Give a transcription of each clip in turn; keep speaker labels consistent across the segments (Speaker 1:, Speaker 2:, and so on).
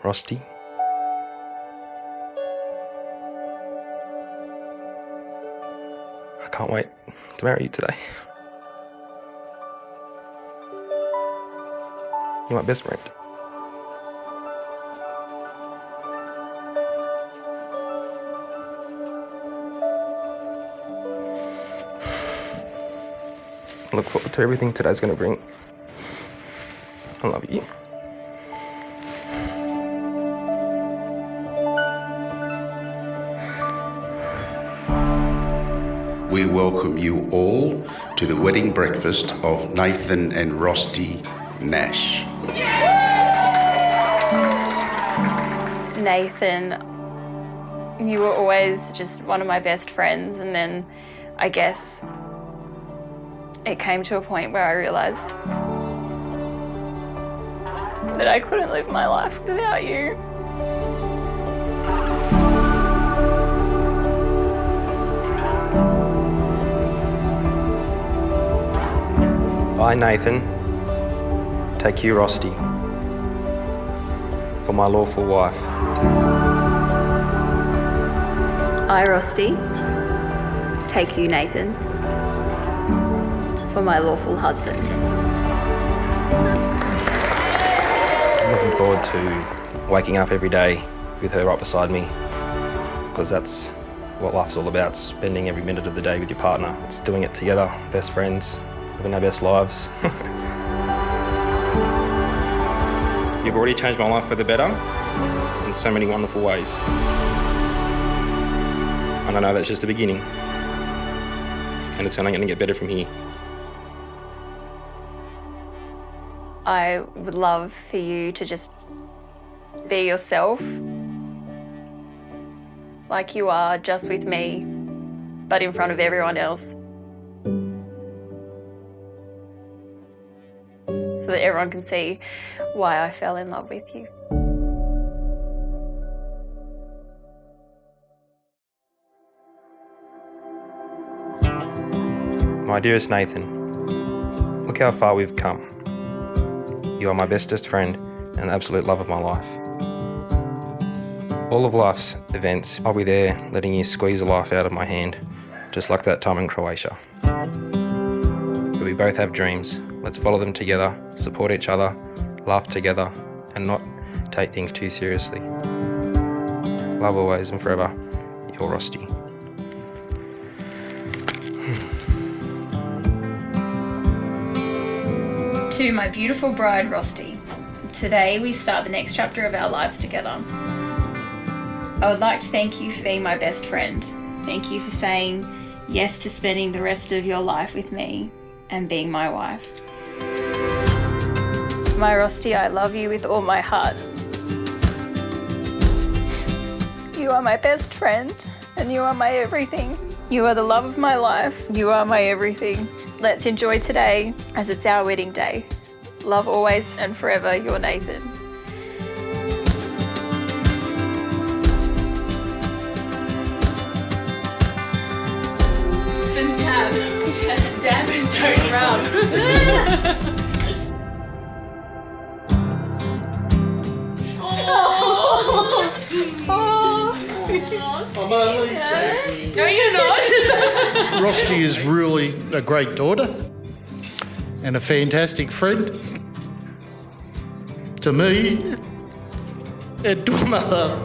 Speaker 1: Rosti. I can't wait to marry you today. You're my best friend. I look forward to everything today's going to bring. I love you.
Speaker 2: We welcome you all to the wedding breakfast of Nathan and Rosti Nash.
Speaker 3: Nathan, you were always just one of my best friends, and then I guess it came to a point where I realised that I couldn't live my life without you.
Speaker 1: I, Nathan, take you, Rosti, for my lawful wife.
Speaker 3: I, Rosti, take you, Nathan, for my lawful husband.
Speaker 1: I'm looking forward to waking up every day with her right beside me, because that's what life's all about, spending every minute of the day with your partner. It's doing it together, best friends, living our best lives. You've already changed my life for the better in so many wonderful ways. And I know that's just the beginning. And it's only going to get better from here.
Speaker 3: I would love for you to just be yourself, like you are, just with me, but in front of everyone else. So that everyone can see why I fell in love with you.
Speaker 1: My dearest Nathan, look how far we've come. You are my bestest friend and the absolute love of my life. All of life's events, I'll be there letting you squeeze the life out of my hand, just like that time in Croatia. But we both have dreams. Let's follow them together, support each other, laugh together, and not take things too seriously. Love always and forever, your Rosti.
Speaker 4: To my beautiful bride, Rosti. Today we start the next chapter of our lives together. I would like to thank you for being my best friend. Thank you for saying yes to spending the rest of your life with me and being my wife.
Speaker 3: My Rosti, I love you with all my heart. You are my best friend, and you are my everything. You are the love of my life. You are my everything. Let's enjoy today as it's our wedding day. Love always and forever, your Nathan.
Speaker 5: Dab and don't rub. No, you're not.
Speaker 6: Rosti is really a great daughter and a fantastic friend to me and to mother.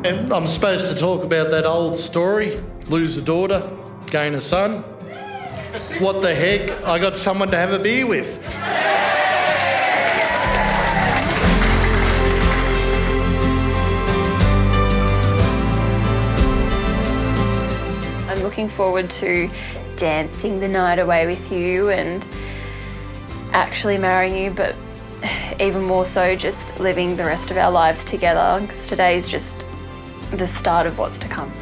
Speaker 6: And I'm supposed to talk about that old story, lose a daughter, gain a son. What the heck? I got someone to have a beer with.
Speaker 3: I'm looking forward to dancing the night away with you and actually marrying you, but even more so just living the rest of our lives together, because today's just the start of what's to come.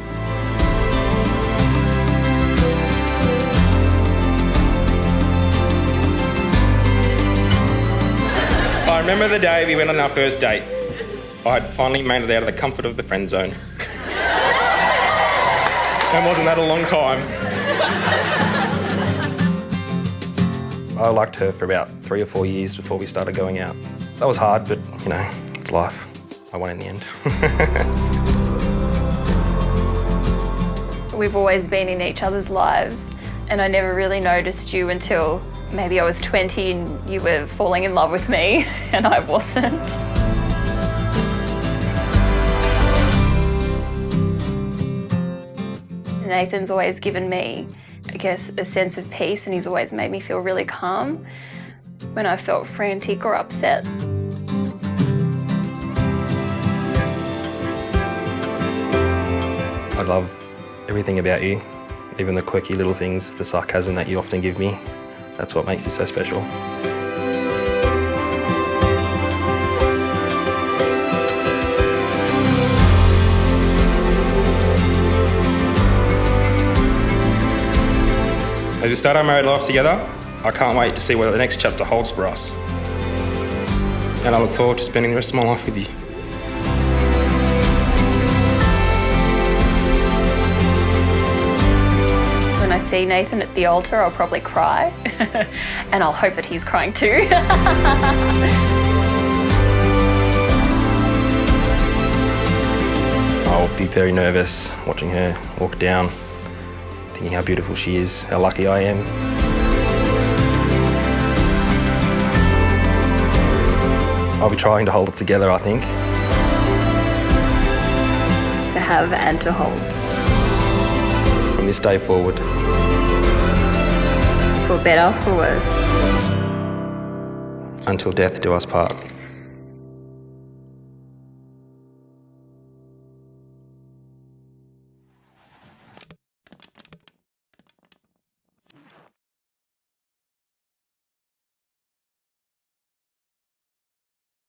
Speaker 1: I remember the day we went on our first date. I had finally made it out of the comfort of the friend zone. And wasn't that a long time? I liked her for about 3 or 4 years before we started going out. That was hard, but, It's life. I won in the end.
Speaker 3: We've always been in each other's lives, and I never really noticed you until maybe I was 20 and you were falling in love with me and I wasn't. Nathan's always given me, I guess, a sense of peace, and he's always made me feel really calm when I felt frantic or upset.
Speaker 1: I love everything about you, even the quirky little things, the sarcasm that you often give me. That's what makes you so special. As we start our married life together, I can't wait to see what the next chapter holds for us. And I look forward to spending the rest of my life with you.
Speaker 3: When I see Nathan at the altar, I'll probably cry, and I'll hope that he's crying too.
Speaker 1: I'll be very nervous watching her walk down, thinking how beautiful she is, how lucky I am. I'll be trying to hold it together, I think.
Speaker 3: To have and to hold.
Speaker 1: From this day forward.
Speaker 3: For better, for worse.
Speaker 1: Until death do us part.